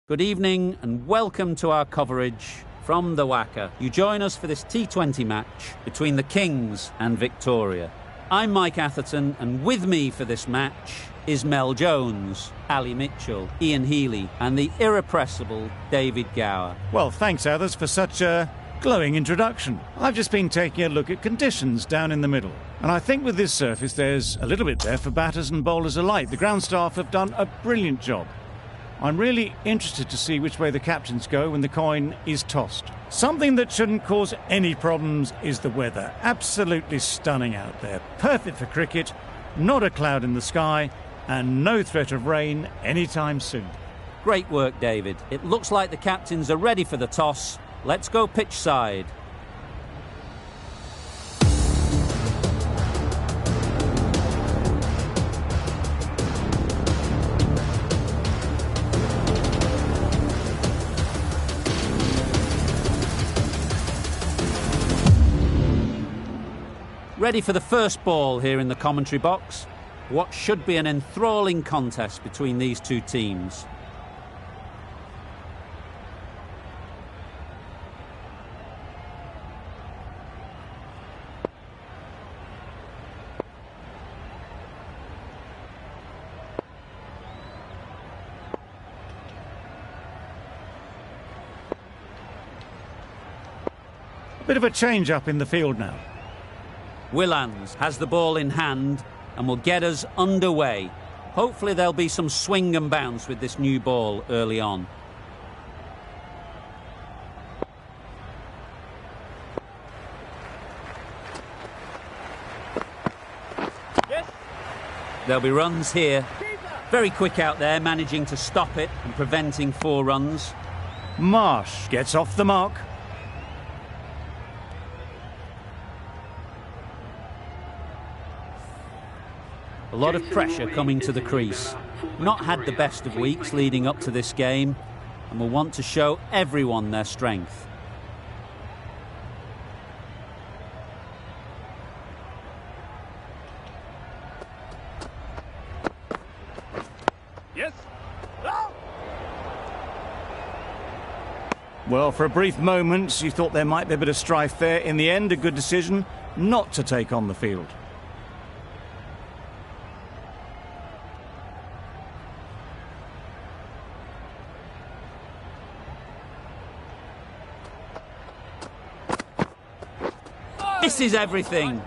Good evening and welcome to our coverage from the WACA. You join us for this T20 match between the Kings and Victoria. I'm Mike Atherton, and with me for this match is Mel Jones, Ali Mitchell, Ian Healy and the irrepressible David Gower. Well, thanks, Athers, for such a glowing introduction. I've just been taking a look at conditions down in the middle, and I think with this surface there's a little bit there for batters and bowlers alike. The ground staff have done a brilliant job. I'm really interested to see which way the captains go when the coin is tossed. Something that shouldn't cause any problems is the weather. Absolutely stunning out there. Perfect for cricket, not a cloud in the sky, and no threat of rain anytime soon. Great work, David. It looks like the captains are ready for the toss. Let's go pitch side. Ready for the first ball here in the commentary box. What should be an enthralling contest between these two teams. Bit of a change up in the field now. Willans has the ball in hand and will get us underway. Hopefully there'll be some swing and bounce with this new ball early on. Yes. There'll be runs here. Very quick out there, managing to stop it and preventing 4 runs. Marsh gets off the mark. A lot of pressure coming to the crease. Not had the best of weeks leading up to this game and will want to show everyone their strength. Yes. Well, for a brief moment you thought there might be a bit of strife there. In the end, a good decision not to take on the field. This is everything.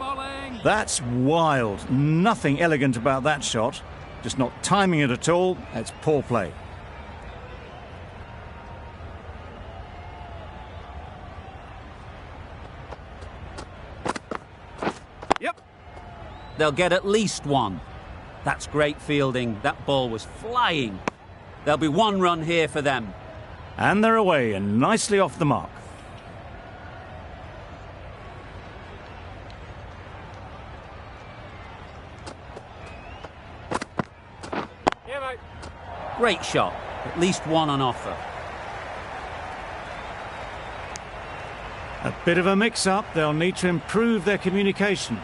That's wild. Nothing elegant about that shot. Just not timing it at all. That's poor play. Yep. They'll get at least one. That's great fielding. That ball was flying. There'll be 1 run here for them. And they're away and nicely off the mark. Great shot. At least 1 on offer. A bit of a mix-up. They'll need to improve their communication.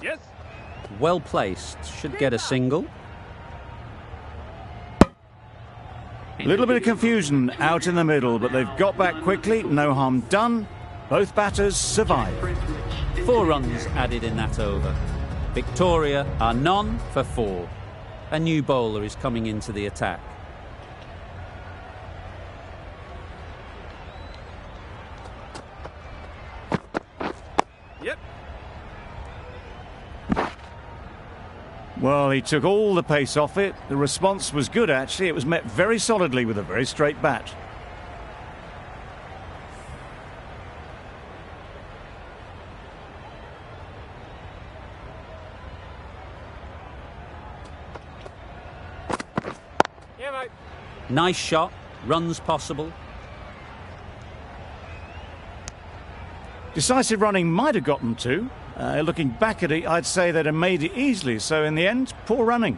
Yes. Well placed. Should get a single. A little bit of confusion out in the middle, but they've got back quickly. No harm done. Both batters survive. 4 runs added in that over. Victoria are none for 4. A new bowler is coming into the attack. Yep. Well, he took all the pace off it. The response was good, actually. It was met very solidly with a very straight bat. Yeah, mate. Nice shot. Runs possible. Decisive running might have got them 2. Looking back at it, I'd say they'd have made it easily. So in the end, poor running.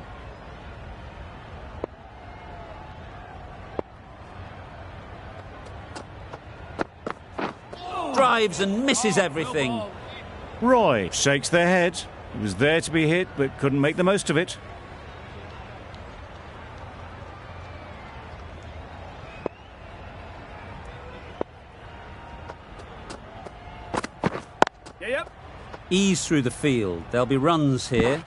drives and misses everything. Roy shakes their head. He was there to be hit, but couldn't make the most of it. Yep. Ease through the field. There'll be runs here.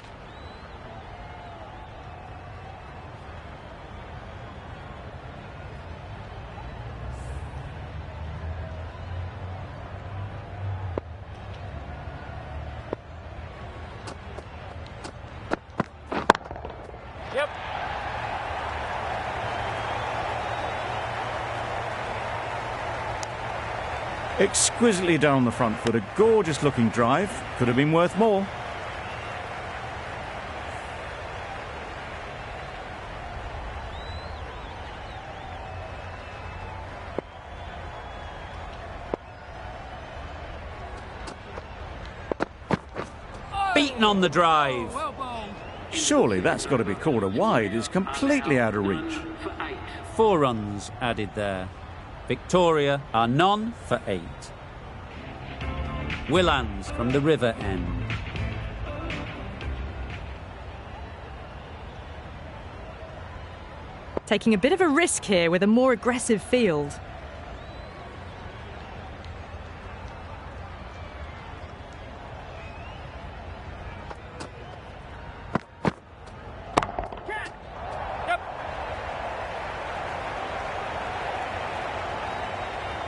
Yep. Exquisitely done on the front foot. A gorgeous looking drive. Could have been worth more. Beaten on the drive. Well bowled. Surely that's got to be called a wide. It's completely out of reach. 4 runs added there. Victoria are none for 8. Willands from the river end. Taking a bit of a risk here with a more aggressive field.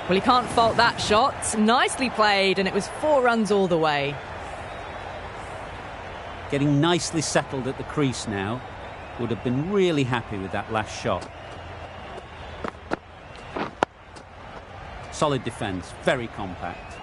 Well, he can't fault that shot. Nicely played, and it was 4 runs all the way. Getting nicely settled at the crease now. Would have been really happy with that last shot. Solid defence, very compact.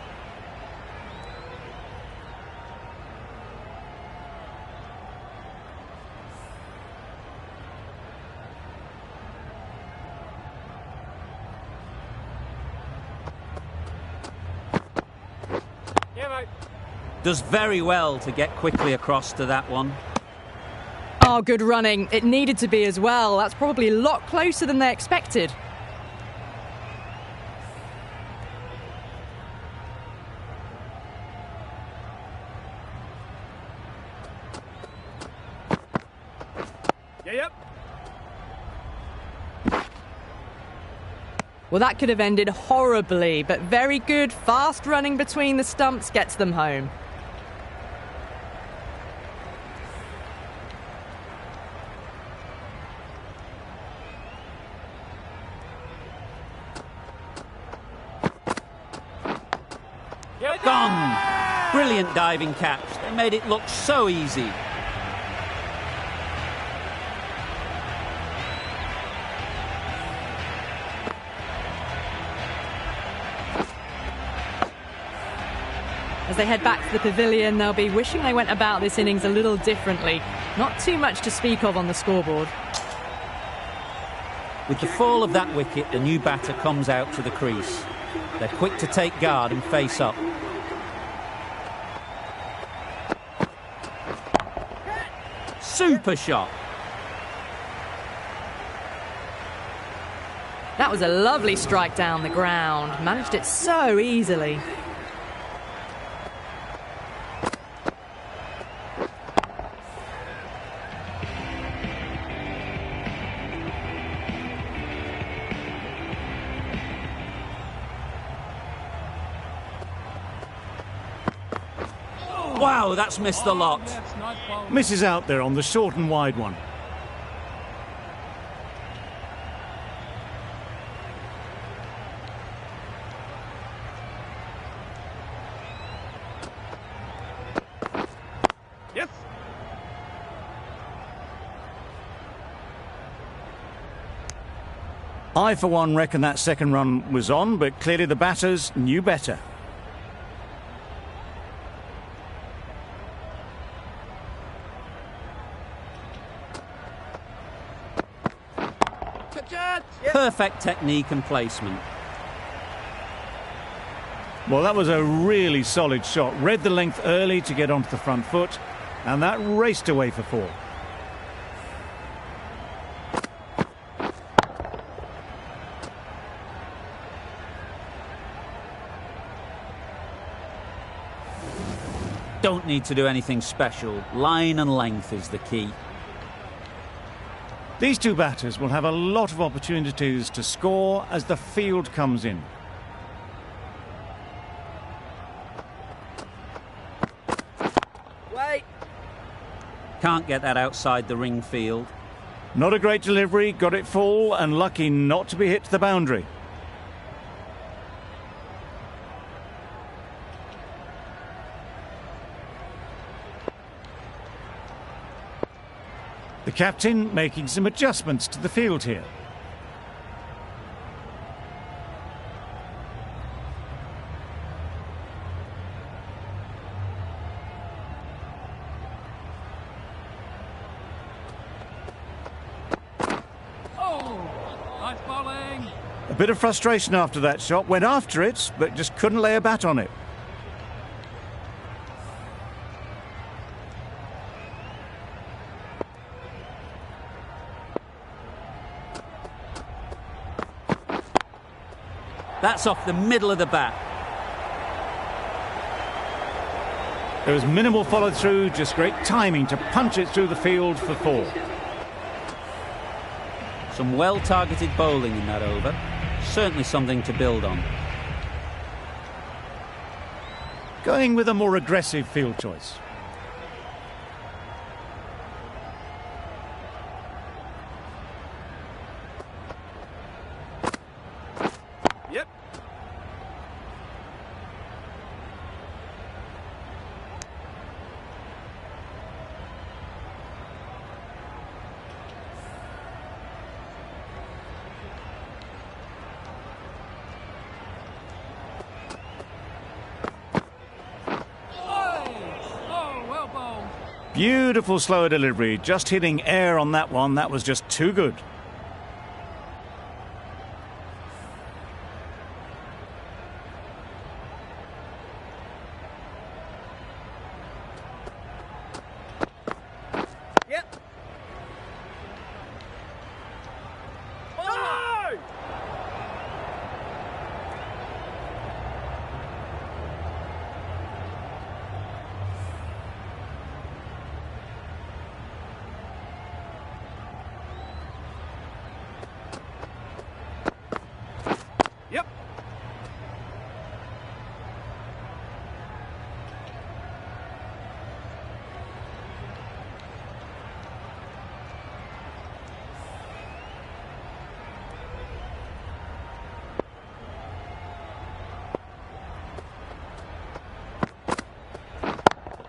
Does very well to get quickly across to that one. Oh, good running. It needed to be as well. That's probably a lot closer than they expected. Yep. Well, that could have ended horribly, but very good, fast running between the stumps gets them home. Gone! Brilliant diving catch. They made it look so easy. As they head back to the pavilion, they'll be wishing they went about this innings a little differently. Not too much to speak of on the scoreboard. With the fall of that wicket, the new batter comes out to the crease. They're quick to take guard and face up. Super shot. That was a lovely strike down the ground. Managed it so easily. Wow, that's missed the lot. Misses out there on the short and wide one. Yes. I, for one, reckon that second run was on, but clearly the batters knew better. Perfect technique and placement. Well, that was a really solid shot. Read the length early to get onto the front foot, and that raced away for 4. need to do anything special. Line and length is the key. These two batters will have a lot of opportunities to score as the field comes in. Wait. Can't get that outside the ring field. Not a great delivery, got it full and lucky not to be hit to the boundary. The captain making some adjustments to the field here. Nice bowling. A bit of frustration after that shot, went after it, but just couldn't lay a bat on it. That's off the middle of the bat. There was minimal follow through, just great timing to punch it through the field for 4. Some well-targeted bowling in that over. Certainly something to build on. Going with a more aggressive field choice. Yep. Beautiful slower delivery, just hitting air on that one. That was just too good. Yep. Oh! Yep.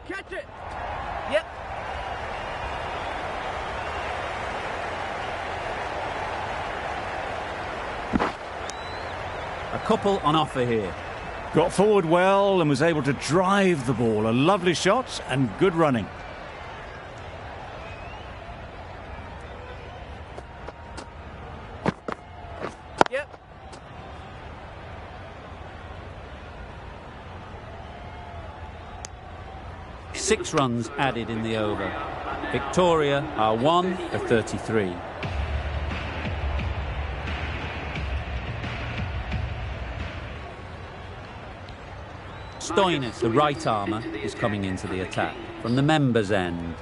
Catch it. Yep. A couple on offer here. Got forward well and was able to drive the ball. A lovely shot and good running. Yep. Six runs added in the over. Victoria are 1 for 33. Stoinis, the right armour, is coming into the attack from the members' end.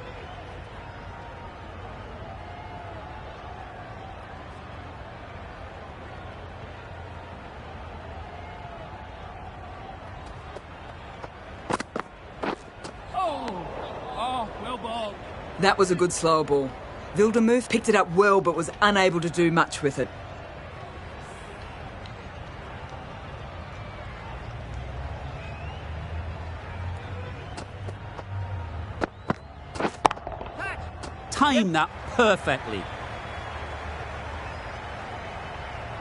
Well bowled. That was a good slow ball. Wildermuth picked it up well but was unable to do much with it. Time that perfectly.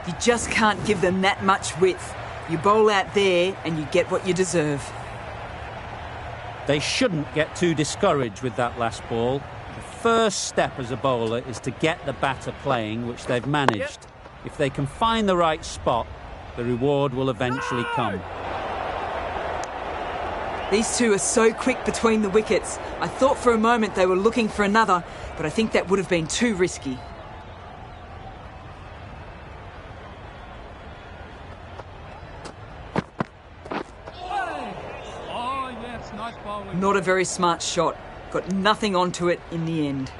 You just can't give them that much width. You bowl out there and you get what you deserve. They shouldn't get too discouraged with that last ball. The first step as a bowler is to get the batter playing, which they've managed. If they can find the right spot, the reward will eventually come. These two are so quick between the wickets. I thought for a moment they were looking for another, but I think that would have been too risky. Not a very smart shot. Got nothing onto it in the end.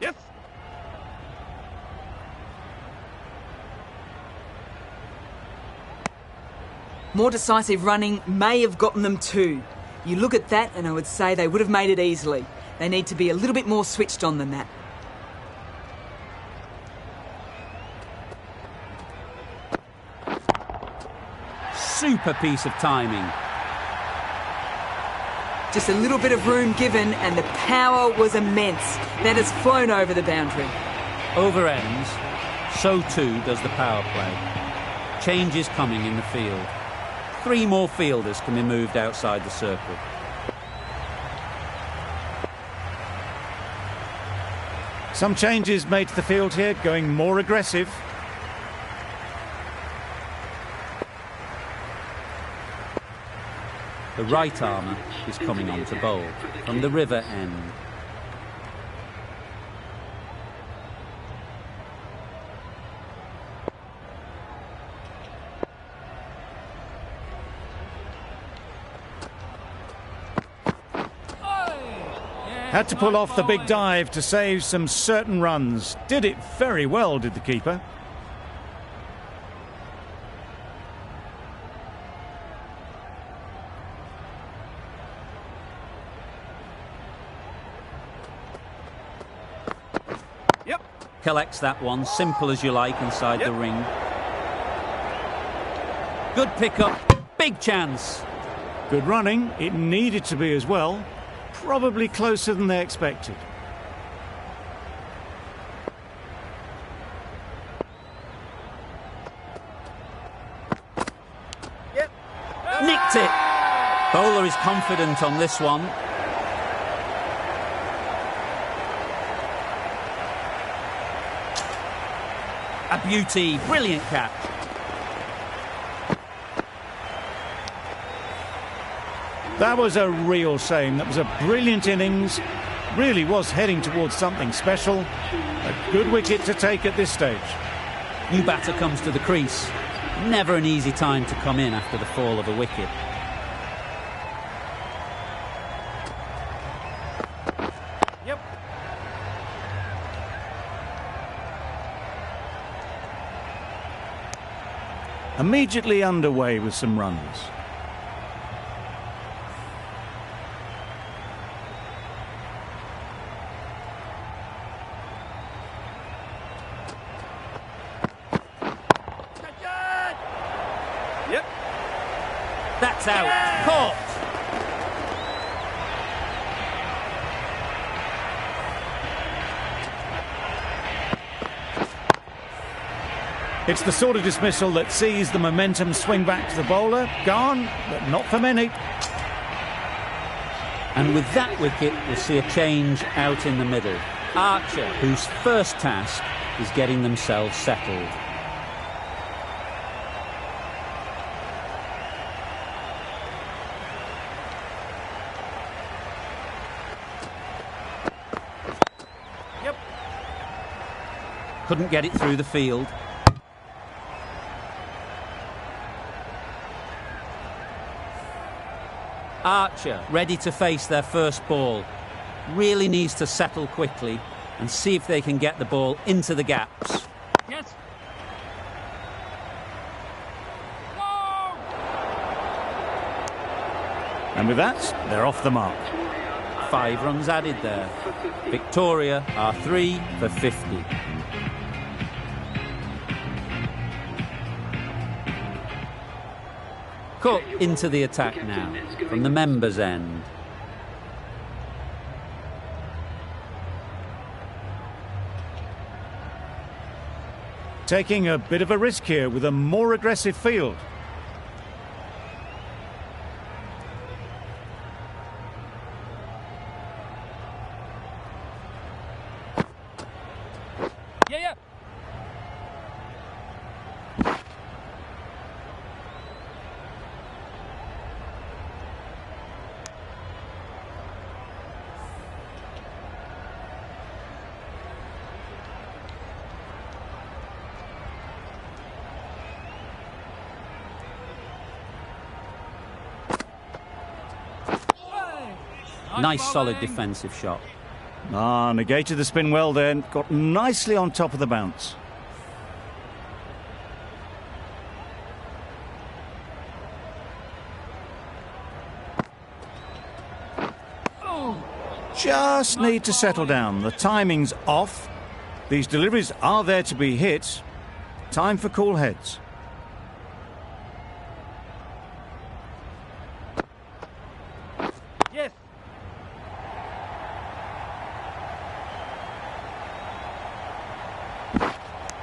Yes. More decisive running may have gotten them too. You look at that and I would say they would have made it easily. They need to be a little bit more switched on than that. Super piece of timing. Just a little bit of room given and the power was immense. That has flown over the boundary. Over ends, so too does the power play. Change is coming in the field. 3 more fielders can be moved outside the circle. Some changes made to the field here, going more aggressive. The right armour is coming on to bowl from the river end. Had to pull off the big dive to save some certain runs. Did it very well, did the keeper. Yep. Collects that one, simple as you like, inside the ring. Good pick-up, big chance. Good running. It needed to be as well. Probably closer than they expected. Yep. Nicked it. Bowler is confident on this one. A beauty, brilliant catch. That was a real shame. That was a brilliant innings. Really was heading towards something special. A good wicket to take at this stage. New batter comes to the crease. Never an easy time to come in after the fall of a wicket. Yep. Immediately underway with some runs. Yep. That's out. Caught. It's the sort of dismissal that sees the momentum swing back to the bowler. Gone, but not for many. And with that wicket, we'll see a change out in the middle. Archer, whose first task is getting themselves settled. Yep. Couldn't get it through the field. Archer, ready to face their first ball. Really needs to settle quickly and see if they can get the ball into the gaps. Yes. And with that, they're off the mark. 5 runs added there. Victoria are 3 for 50. Cook into the attack now from the members' end. Taking a bit of a risk here with a more aggressive field. Yeah. Nice solid defensive shot. Ah, negated the spin well there. Got nicely on top of the bounce. Just need to settle down. The timing's off. These deliveries are there to be hit. Time for cool heads. Yes.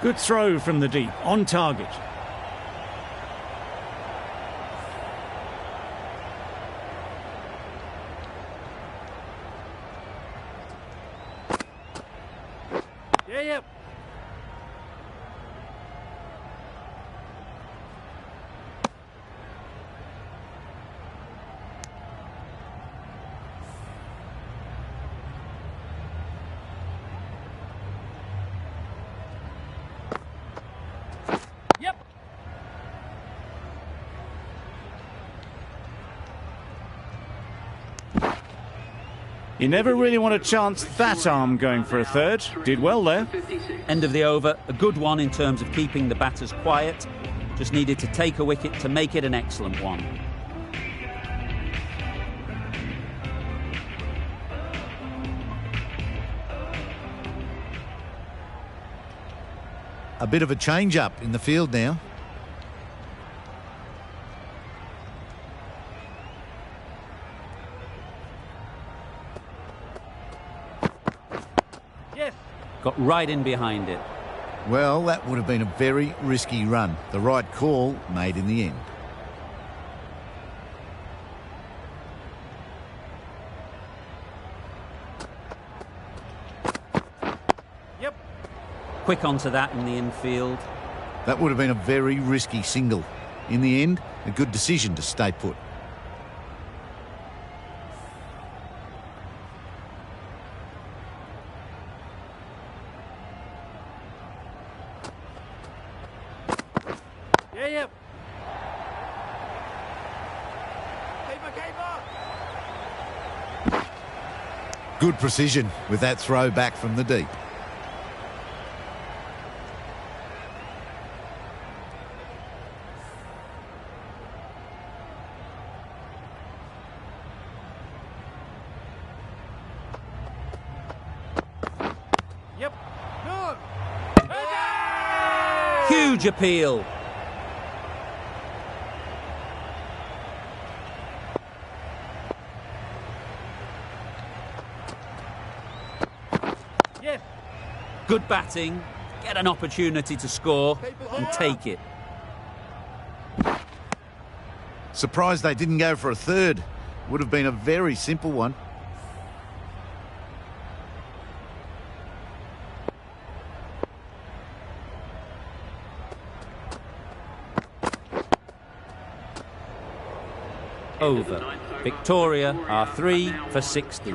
Good throw from the deep, on target. Yeah. Yep. You never really want to chance that arm going for a third. Did well there. End of the over, a good one in terms of keeping the batters quiet. Just needed to take a wicket to make it an excellent one. A bit of a change-up in the field now. Yes. Got right in behind it. Well, that would have been a very risky run. The right call made in the end. Yep. Quick onto that in the infield. That would have been a very risky single. In the end, a good decision to stay put. Yeah. Keeper. Good precision with that throw back from the deep. Yep. No. Huge appeal. Yes. Good batting. Get an opportunity to score and take it. Surprised they didn't go for a third. Would have been a very simple one. Over. Victoria are 3 for 60.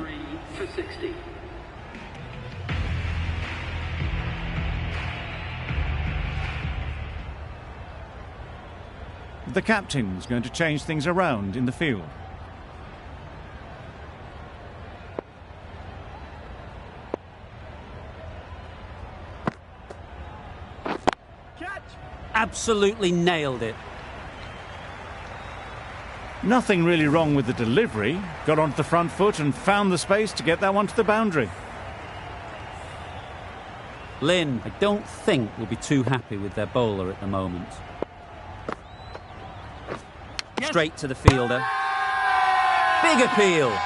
The captain's going to change things around in the field. Catch. Absolutely nailed it. Nothing really wrong with the delivery. Got onto the front foot and found the space to get that one to the boundary. Lynn, I don't think will be too happy with their bowler at the moment. Yes. Straight to the fielder. Big appeal.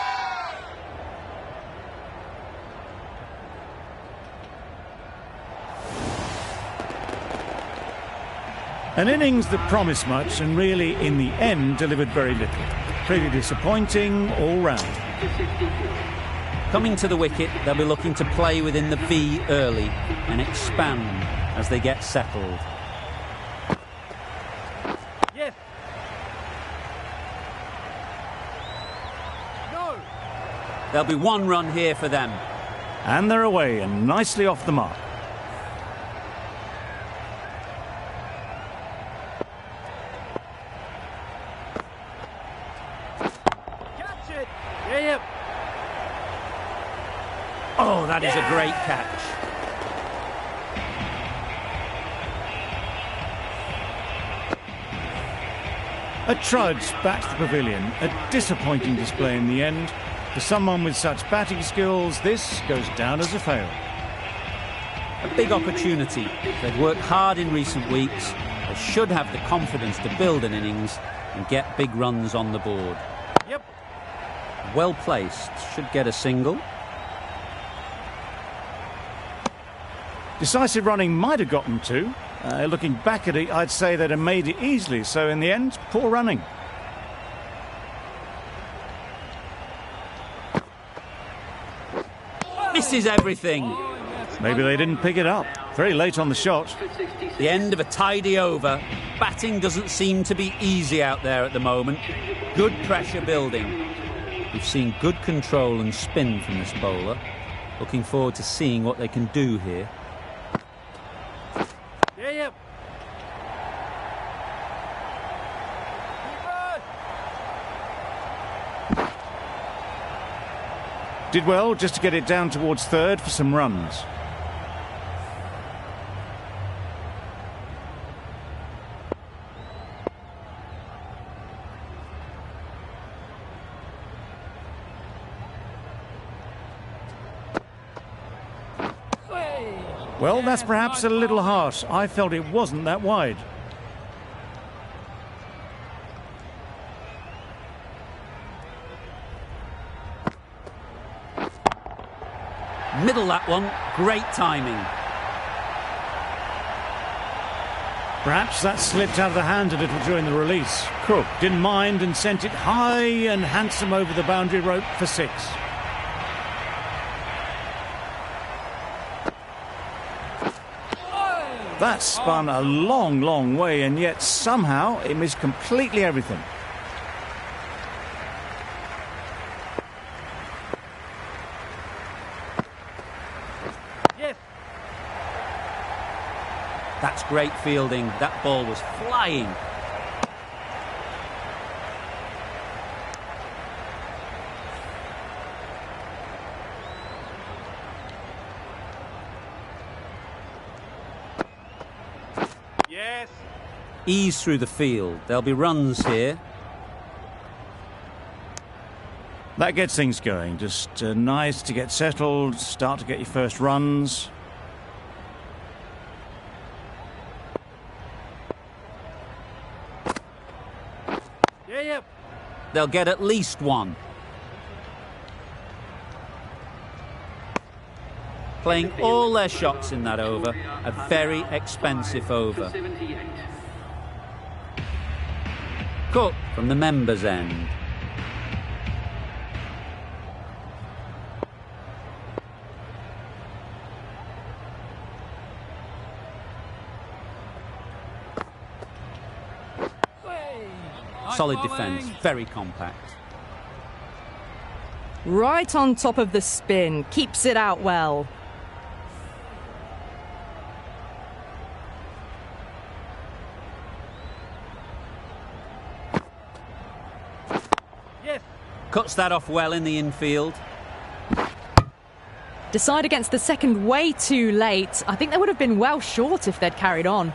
An innings that promised much and really, in the end, delivered very little. Pretty disappointing all round. Coming to the wicket, they'll be looking to play within the V early and expand as they get settled. Yes. No. There'll be one run here for them. And they're away and nicely off the mark. Catch it. Yeah. that is a great catch. A trudge back to the pavilion. A disappointing display in the end. For someone with such batting skills, this goes down as a fail. A big opportunity. They've worked hard in recent weeks. They should have the confidence to build an innings and get big runs on the board. Yep. Well placed. Should get a single. Decisive running might have got them two. Looking back at it, I'd say they'd have made it easily. So in the end, poor running. Misses everything. Maybe they didn't pick it up. Very late on the shot. The end of a tidy over. Batting doesn't seem to be easy out there at the moment. Good pressure building. We've seen good control and spin from this bowler. Looking forward to seeing what they can do here. Yep. Did well just to get it down towards third for some runs. Well, that's perhaps a little harsh. I felt it wasn't that wide. Middle that one. Great timing. Perhaps that slipped out of the hand a little during the release. Crook didn't mind and sent it high and handsome over the boundary rope for 6. That spun a long, long way, and yet somehow it missed completely everything. Yes. That's great fielding. That ball was flying. Yes. Ease through the field. There'll be runs here. That gets things going. Just nice to get settled, start to get your first runs. Yep. They'll get at least one. Playing all their shots in that over. A very expensive over. Cook from the members' end. Solid defence, very compact. Right on top of the spin. Keeps it out well. Yes. Cuts that off well in the infield. Decide against the second way too late. I think they would have been well short if they'd carried on.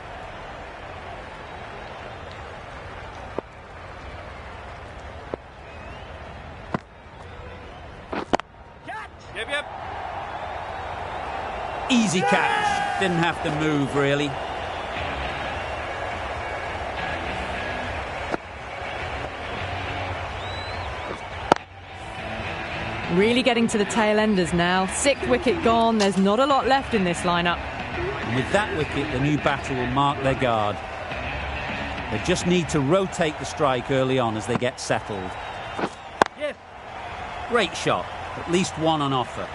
Yep. Easy catch. Didn't have to move, really. Really getting to the tail enders now. 6th wicket gone. There's not a lot left in this lineup. And with that wicket, the new batter will mark their guard. They just need to rotate the strike early on as they get settled. Yes. Great shot. At least one on offer.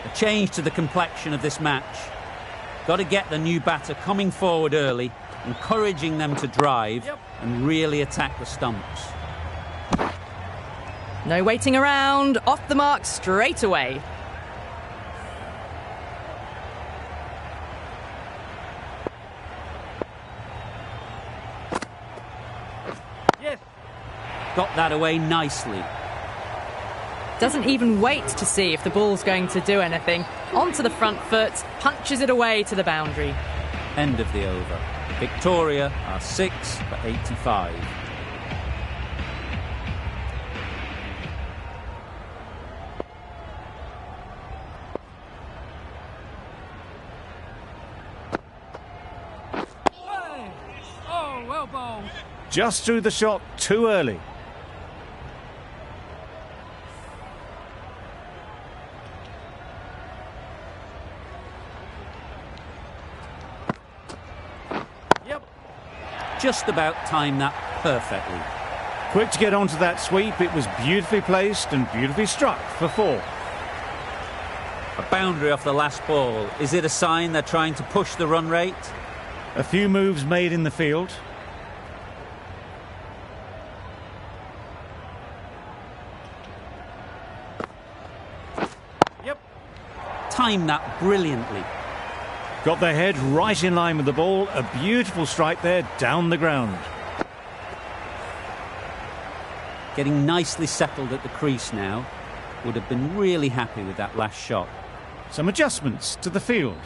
A change to the complexion of this match. Got to get the new batter coming forward early, encouraging them to drive and really attack the stumps. No waiting around. Off the mark straight away. got that away nicely. Doesn't even wait to see if the ball's going to do anything. Onto the front foot, punches it away to the boundary. End of the over. Victoria are 6 for 85. Oh, well bowled. Just threw the shot too early. Yep. Just about timed that perfectly. Quick to get onto that sweep. It was beautifully placed and beautifully struck for 4. A boundary off the last ball. Is it a sign they're trying to push the run rate? A few moves made in the field. Yep. Timed that brilliantly. Got their head right in line with the ball. A beautiful strike there down the ground. Getting nicely settled at the crease now. Would have been really happy with that last shot. Some adjustments to the field.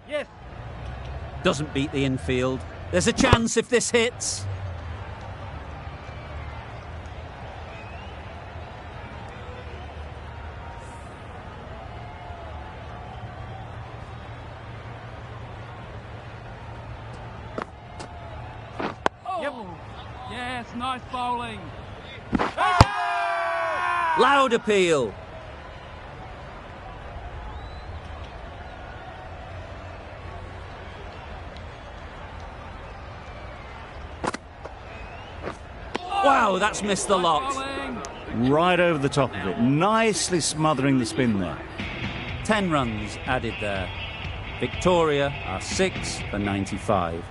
Yes. Doesn't beat the infield. There's a chance if this hits. Yep. Yes, nice bowling. Loud appeal. Wow, that's missed the lot. Bowling. Right over the top of it. Nicely smothering the spin there. 10 runs added there. Victoria are 6 for 95.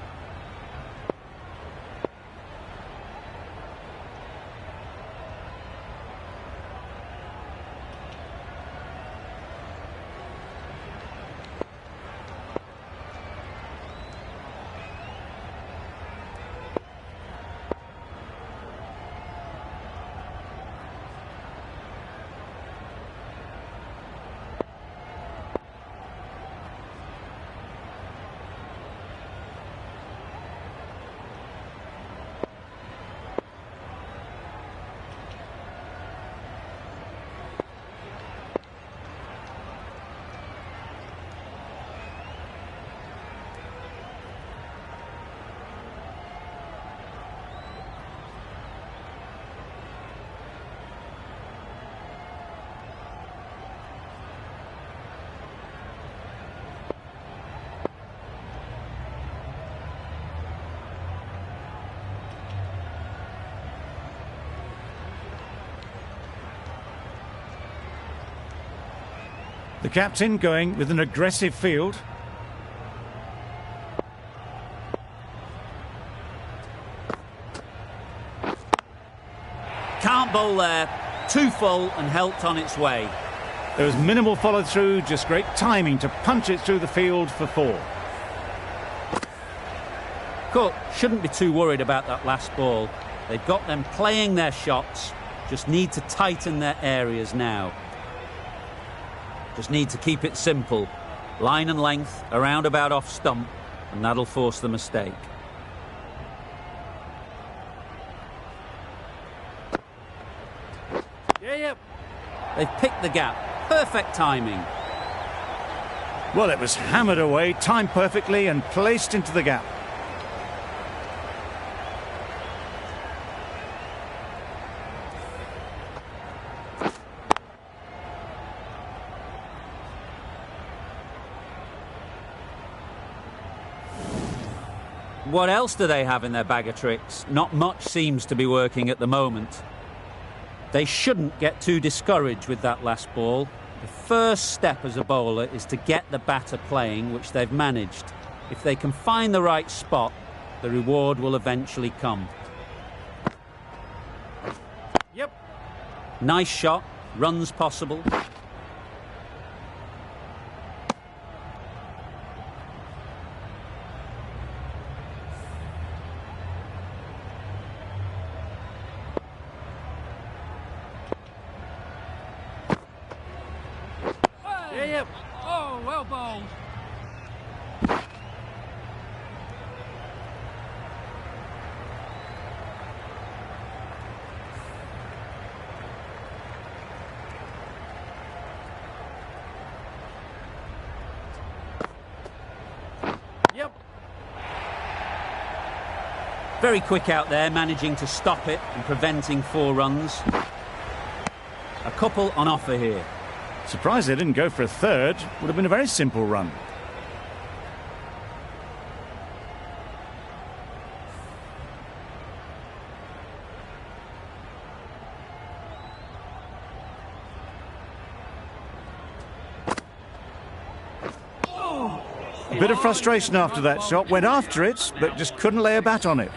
The captain going with an aggressive field. Can't bowl there. Too full and helped on its way. There was minimal follow through, just great timing to punch it through the field for 4. Cook shouldn't be too worried about that last ball. They've got them playing their shots. Just need to tighten their areas now. Just need to keep it simple. Line and length, around about off stump, and that'll force the mistake. Yep. They've picked the gap. Perfect timing. Well, it was hammered away, timed perfectly and placed into the gap. What else do they have in their bag of tricks? Not much seems to be working at the moment. They shouldn't get too discouraged with that last ball. The first step as a bowler is to get the batter playing, which they've managed. If they can find the right spot, the reward will eventually come. Yep. Nice shot, runs possible. yep. Oh, well bowled. Yep. Very quick out there, managing to stop it and preventing 4 runs. A couple on offer here. Surprised they didn't go for a third. Would have been a very simple run. A bit of frustration after that shot. Went after it, but just couldn't lay a bat on it.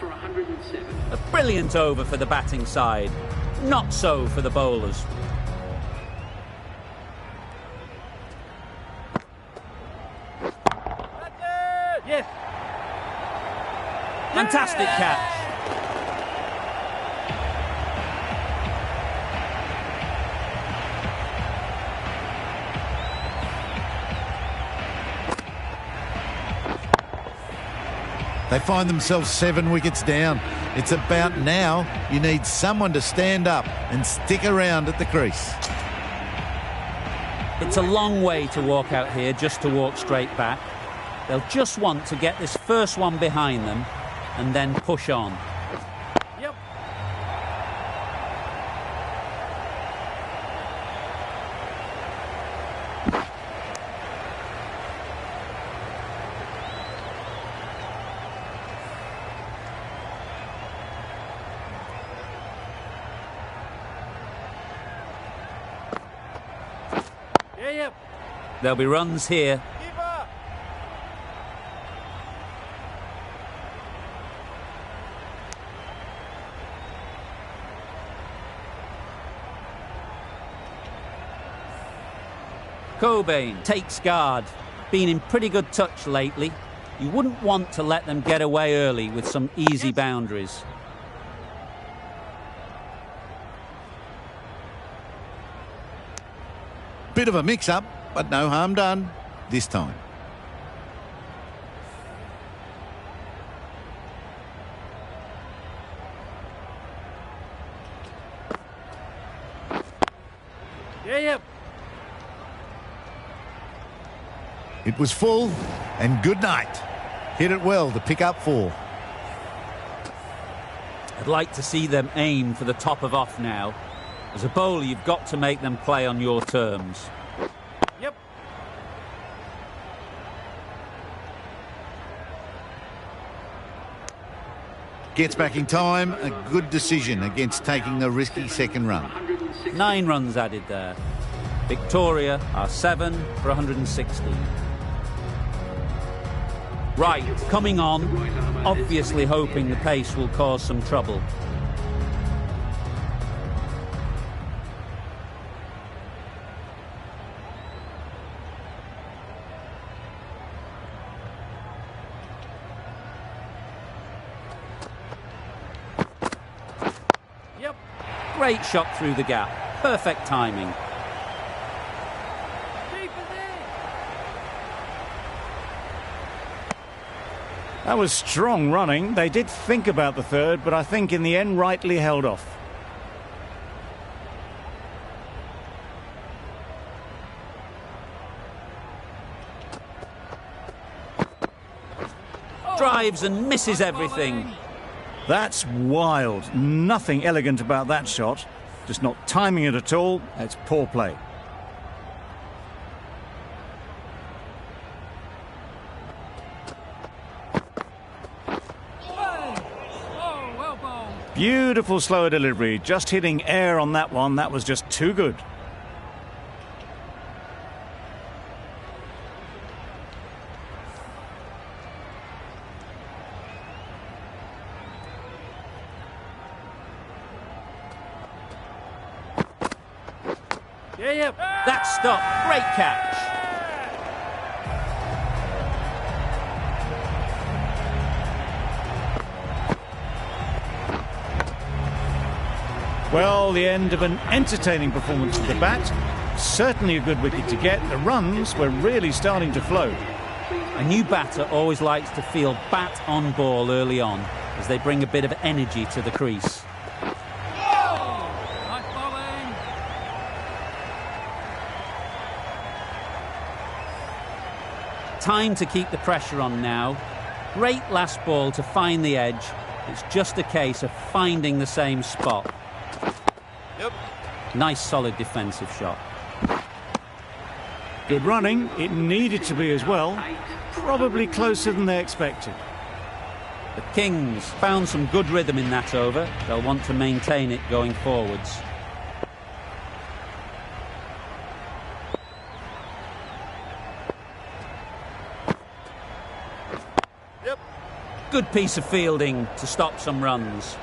A brilliant over for the batting side. Not so for the bowlers. Yes. Fantastic catch. They find themselves 7 wickets down. It's about now you need someone to stand up and stick around at the crease. It's a long way to walk out here just to walk straight back. They'll just want to get this first one behind them and then push on. Yep. Yeah, yep. There'll be runs here. Keeper. Cobain takes guard. Been in pretty good touch lately. You wouldn't want to let them get away early with some easy boundaries. Bit of a mix-up, but no harm done this time. Yeah, yep. It was full, and good night. Hit it well to pick up 4. I'd like to see them aim for the top of off now. As a bowler, you've got to make them play on your terms. Yep. Gets back in time, a good decision against taking the risky second run. 9 runs added there. Victoria are 7 for 116. Right, coming on, obviously hoping the pace will cause some trouble. Yep. Great shot through the gap. Perfect timing. That was strong running. They did think about the third, but I think in the end rightly held off. Drives and misses everything. That's wild. Nothing elegant about that shot. Just not timing it at all. It's poor play. Oh, well bowled. Beautiful slower delivery. Just hitting air on that one. That was just too good. Yeah, yep. That stop, great catch. Well, the end of an entertaining performance of the bat. certainly a good wicket to get. The runs were really starting to flow. A new batter always likes to feel bat on ball early on, as they bring a bit of energy to the crease. Nice bowling. Time to keep the pressure on now. Great last ball to find the edge. It's just a case of finding the same spot. Yep. Nice solid defensive shot. Good running. It needed to be as well. Probably closer than they expected. The Kings found some good rhythm in that over. They'll want to maintain it going forwards. Yep. Good piece of fielding to stop some runs.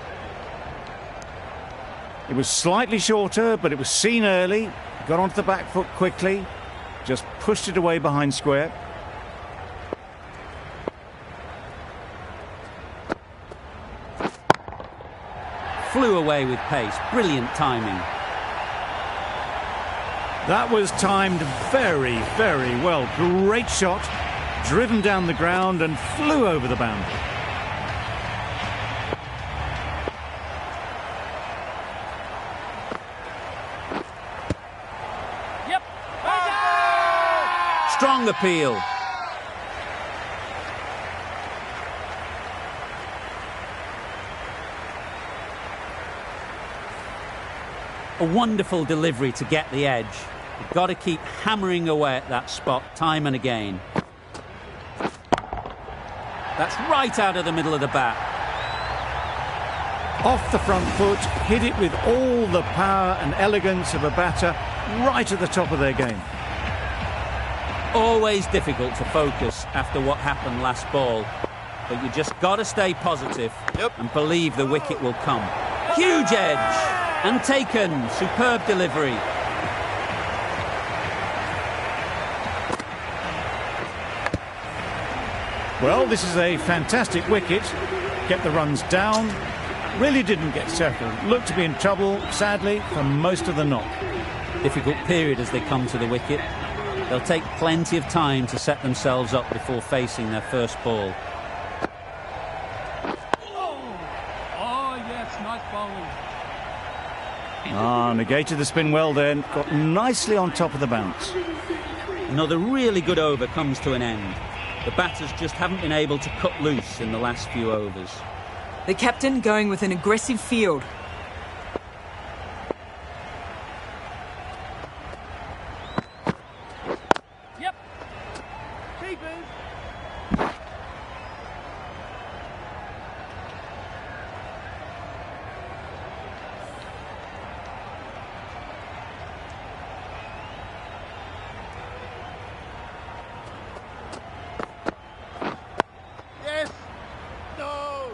It was slightly shorter, but it was seen early. Got onto the back foot quickly. Just pushed it away behind square. Flew away with pace. Brilliant timing. That was timed very, very well. Great shot. Driven down the ground and flew over the boundary. Yep. Strong appeal. A wonderful delivery to get the edge. You've got to keep hammering away at that spot time and again. That's right out of the middle of the bat. Off the front foot, hit it with all the power and elegance of a batter right at the top of their game. Always difficult to focus after what happened last ball, but you just got to stay positive and believe the wicket will come. Huge edge and taken. Superb delivery. Well, this is a fantastic wicket. Kept the runs down. Really didn't get settled. Looked to be in trouble, sadly, for most of the knock. Difficult period as they come to the wicket. They'll take plenty of time to set themselves up before facing their first ball. Oh, yes, nice bowling. Negated the spin well then. Got nicely on top of the bounce. Another really good over comes to an end. The batters just haven't been able to cut loose in the last few overs. The captain going with an aggressive field. Yep. Keepers. Yes. No.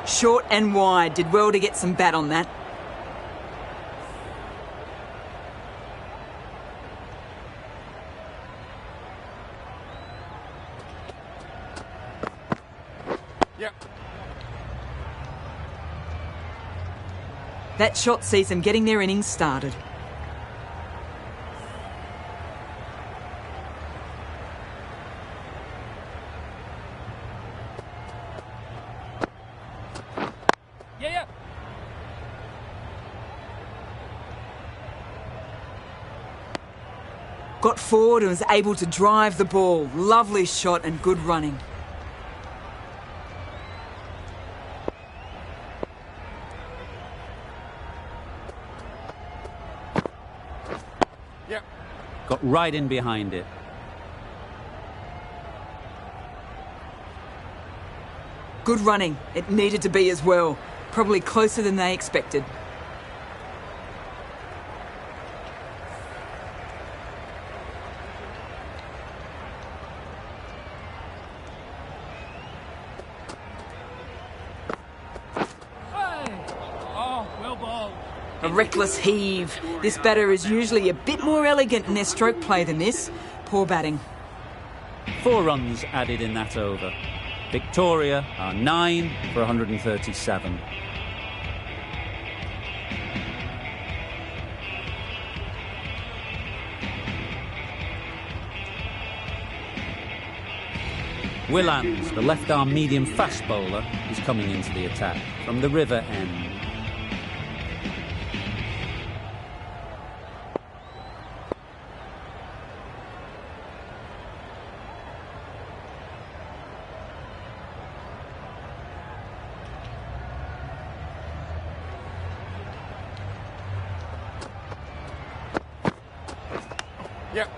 Short and wide. Did well to get some bat on that. Yep. That shot sees them getting their innings started. Yeah. Got forward and was able to drive the ball. Lovely shot and good running. Yep. Got right in behind it. Good running. It needed to be as well. Probably closer than they expected. Hey. Oh, well bowled. A reckless heave. This batter is usually a bit more elegant in their stroke play than this. Poor batting. 4 runs added in that over. Victoria are 9 for 137. Willans, the left-arm medium fast bowler, is coming into the attack from the river end. Yep.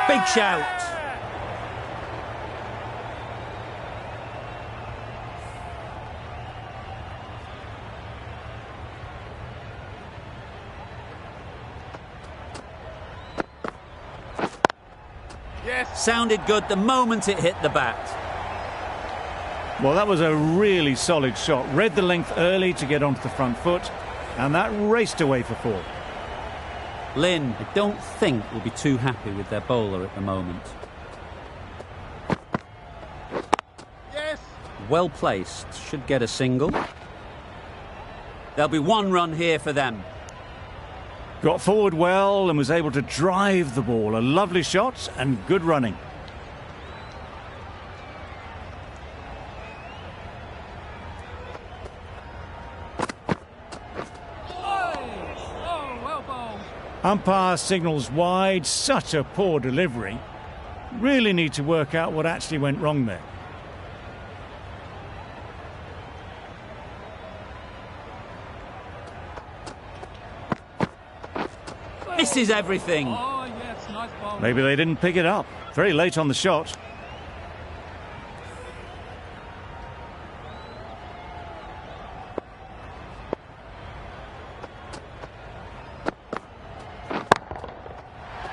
Big shout. Yes. Sounded good the moment it hit the bat. Well, that was a really solid shot. Read the length early to get onto the front foot, and that raced away for 4. Lynn, I don't think will be too happy with their bowler at the moment. Yes. Well placed, should get a single. There'll be 1 run here for them. Got forward well and was able to drive the ball. A lovely shot and good running. Oh, well bowled. Umpire signals wide. Such a poor delivery. Really need to work out what actually went wrong there. Misses everything. Oh, yes, nice ball. Maybe they didn't pick it up. Very late on the shot.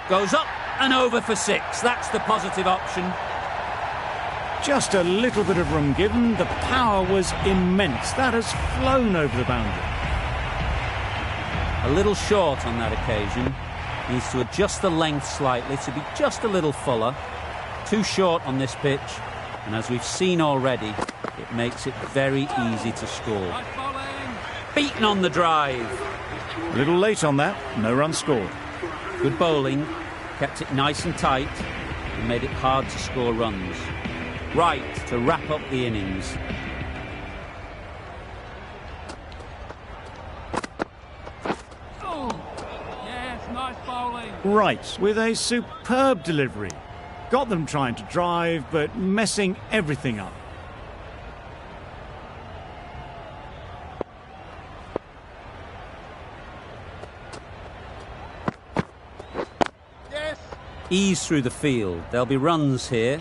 Goes up and over for 6. That's the positive option. Just a little bit of room given. The power was immense. That has flown over the boundary. A little short on that occasion. Needs to adjust the length slightly to be just a little fuller. Too short on this pitch. And as we've seen already, it makes it very easy to score. Nice bowling. Beaten on the drive. A little late on that. No run scored. Good bowling. Kept it nice and tight and made it hard to score runs. Right to wrap up the innings. Oh, yes, nice bowling. Right, with a superb delivery. Got them trying to drive, but messing everything up. Yes. Ease through the field. There'll be runs here.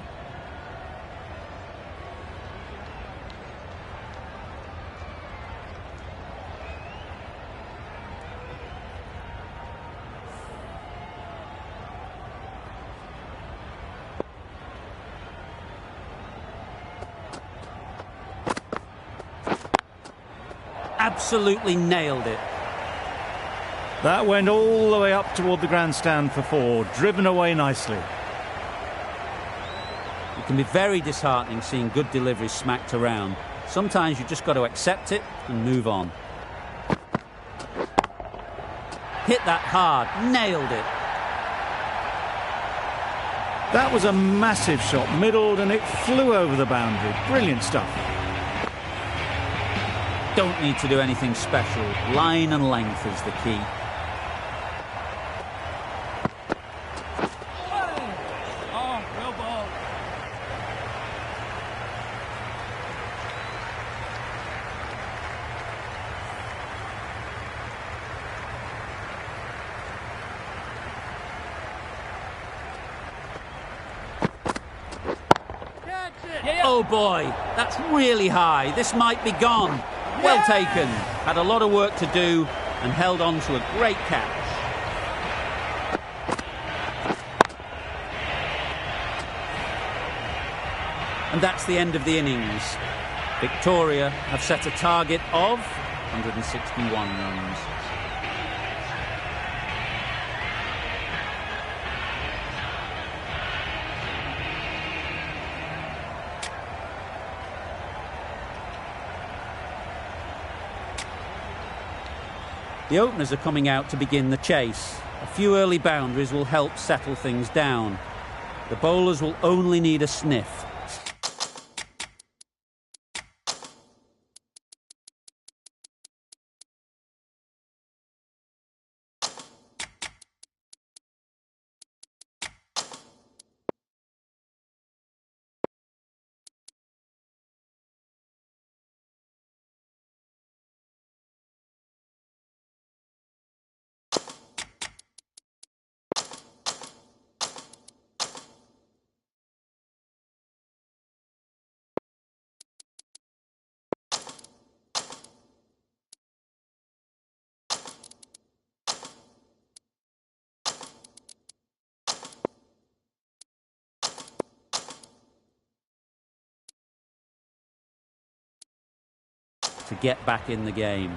Absolutely nailed it. That went all the way up toward the grandstand for 4, driven away nicely. It can be very disheartening seeing good deliveries smacked around. Sometimes you've just got to accept it and move on. Hit that hard, nailed it. That was a massive shot, middled, and it flew over the boundary. Brilliant stuff. Don't need to do anything special. Line and length is the key. Oh, well bowled. Catch it. Yeah. Oh boy, that's really high. This might be gone. Well taken. Had a lot of work to do and held on to a great catch. And that's the end of the innings. Victoria have set a target of 161 runs. The openers are coming out to begin the chase. A few early boundaries will help settle things down. The bowlers will only need a sniff. To get back in the game.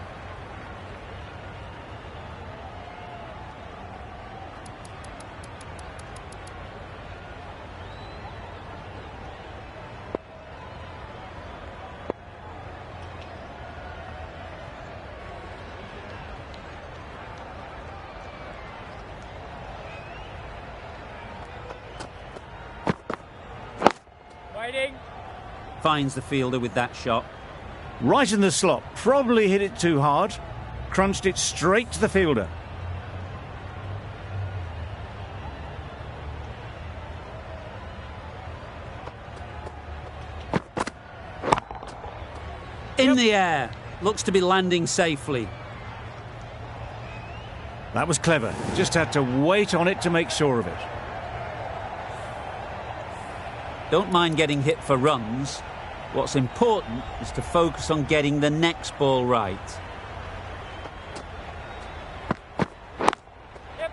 Waiting. Finds the fielder with that shot. Right in the slot. Probably hit it too hard. Crunched it straight to the fielder. In the air. Looks to be landing safely. That was clever. Just had to wait on it to make sure of it. Don't mind getting hit for runs. What's important is to focus on getting the next ball right. Yep.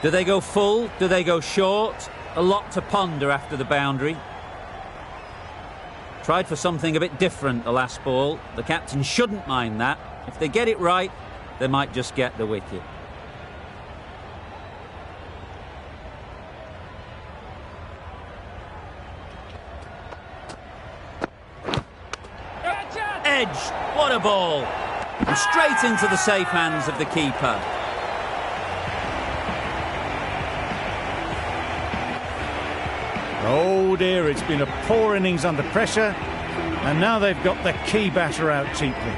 Do they go full? Do they go short? A lot to ponder after the boundary. Tried for something a bit different the last ball. The captain shouldn't mind that. If they get it right, they might just get the wicket. Gotcha. Edged. What a ball. And straight into the safe hands of the keeper. Oh dear, it's been a poor innings under pressure, and now they've got the key batter out cheaply.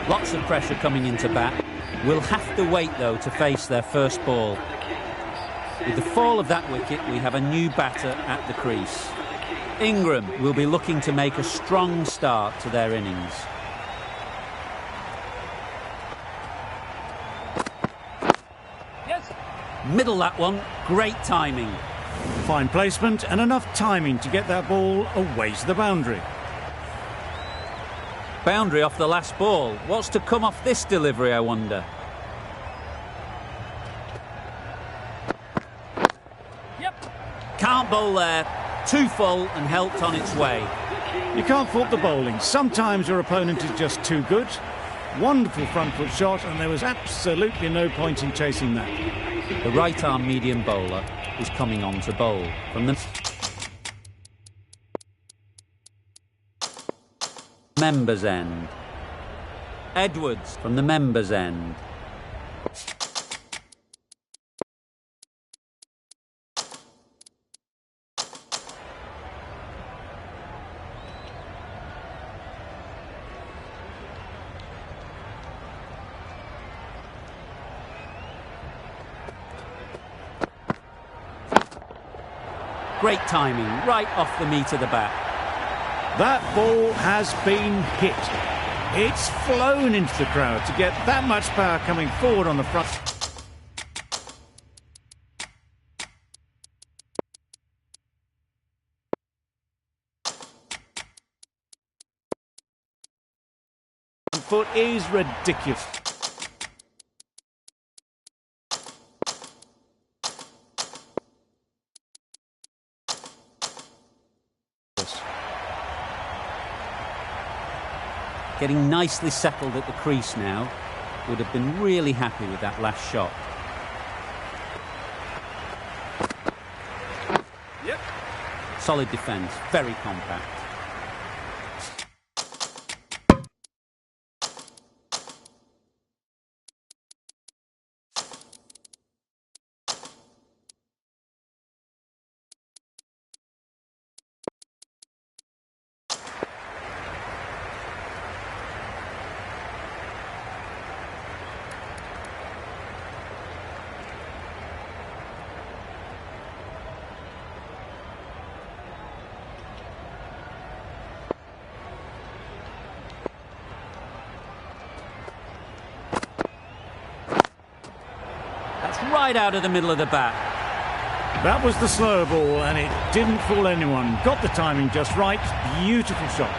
Lots of pressure coming into bat. Will have to wait, though, to face their first ball. With the fall of that wicket, we have a new batter at the crease. Ingram will be looking to make a strong start to their innings. Yes. Middle that one. Great timing. Fine placement and enough timing to get that ball away to the boundary. Boundary off the last ball. What's to come off this delivery, I wonder? Yep. Can't bowl there. Too full and helped on its way. You can't fault the bowling. Sometimes your opponent is just too good. Wonderful front foot shot, and there was absolutely no point in chasing that. The right-arm medium bowler is coming on to bowl. From the members' end. Edwards from the members' end. Great timing, right off the meat of the bat. That ball has been hit. It's flown into the crowd to get that much power coming forward on the front. Foot is ridiculous. Getting nicely settled at the crease now. Would have been really happy with that last shot. Solid defence, very compact. Right out of the middle of the bat. That was the slow ball, and it didn't fool anyone. Got the timing just right. Beautiful shot.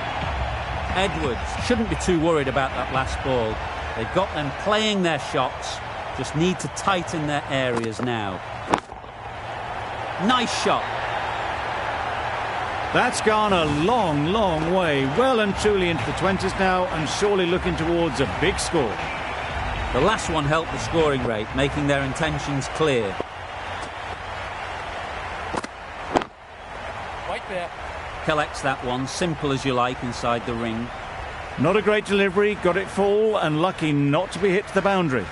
Edwards shouldn't be too worried about that last ball. They've got them playing their shots, just need to tighten their areas now. Nice shot. That's gone a long, long way. Well and truly into the 20s now, and surely looking towards a big score. The last one helped the scoring rate, making their intentions clear. Right there. Collects that one, simple as you like, inside the ring. Not a great delivery, got it full, and lucky not to be hit to the boundary.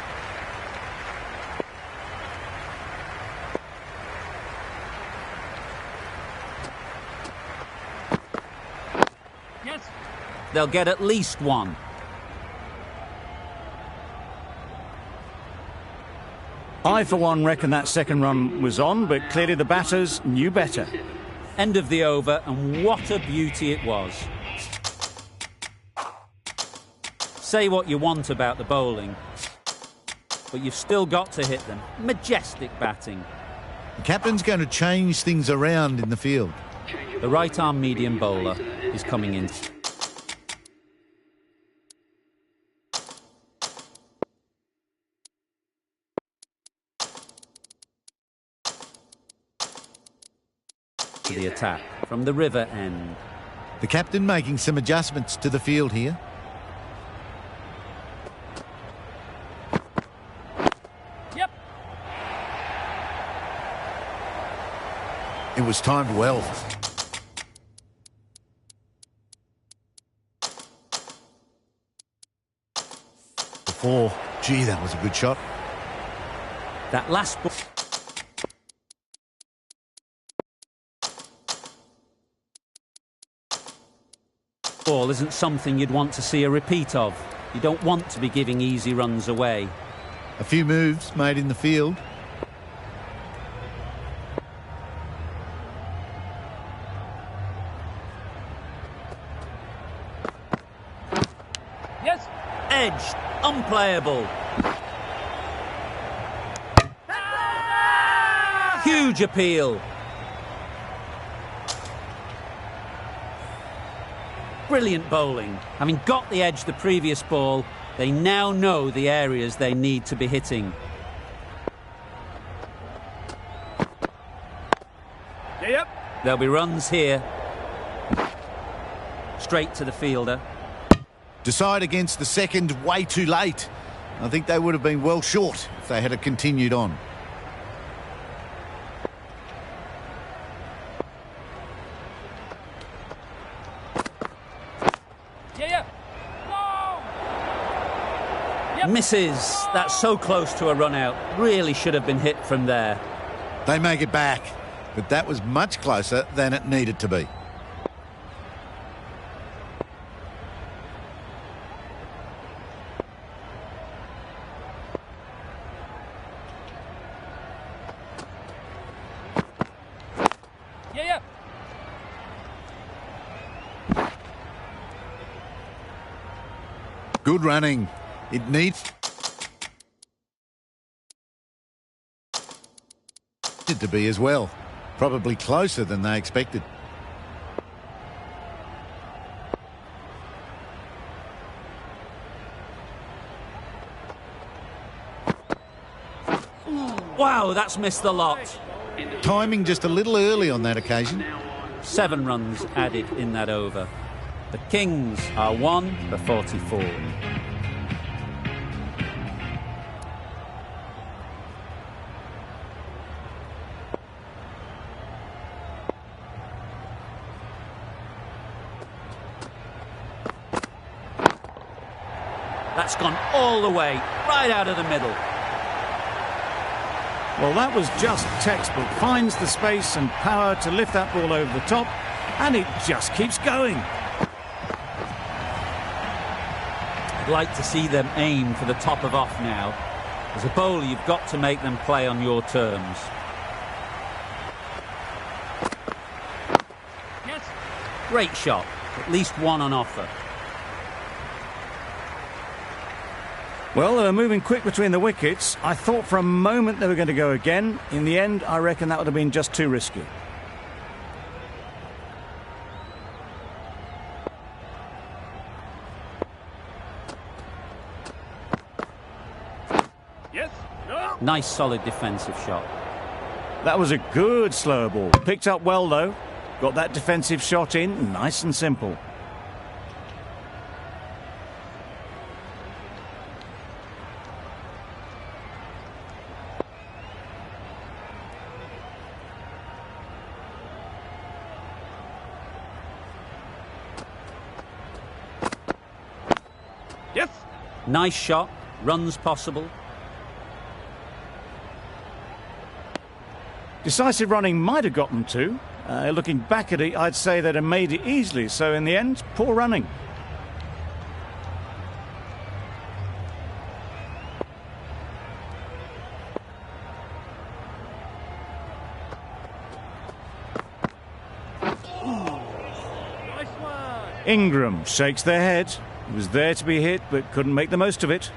Yes. They'll get at least one. I, for one, reckon that second run was on, but clearly the batters knew better. End of the over, and what a beauty it was. Say what you want about the bowling, but you've still got to hit them. Majestic batting. The captain's going to change things around in the field. The right-arm medium bowler is coming in. To the attack from the river end. The captain making some adjustments to the field here. Yep. It was timed well. Before, gee, that was a good shot. That last ball. Ball isn't something you'd want to see a repeat of. You don't want to be giving easy runs away. A few moves made in the field. Yes. Edged, unplayable. Huge appeal. Brilliant bowling. Having got the edge the previous ball, they now know the areas they need to be hitting. Yep. There'll be runs here. Straight to the fielder. Decide against the second way too late. I think they would have been well short if they had continued on. Misses. That's so close to a run out. Really should have been hit from there. They make it back, but that was much closer than it needed to be. Yeah. Good running. It needs it to be as well. Probably closer than they expected. Wow, that's missed the lot. Timing just a little early on that occasion. 7 runs added in that over. The Kings are 1 for 44. That's gone all the way, right out of the middle. Well, that was just textbook. Finds the space and power to lift that ball over the top, and it just keeps going. I'd like to see them aim for the top of off now. As a bowler, you've got to make them play on your terms. Yes. Great shot. At least one on offer. Well, they were moving quick between the wickets. I thought for a moment they were going to go again. In the end, I reckon that would have been just too risky. Yes. No. Nice solid defensive shot. That was a good slower ball. Picked up well, though. Got that defensive shot in, nice and simple. Yes. Nice shot. Runs possible. Decisive running might have got them too. Looking back at it, I'd say they'd have made it easily. So in the end, poor running. Nice one. Ingram shakes their head. He was there to be hit, but couldn't make the most of it.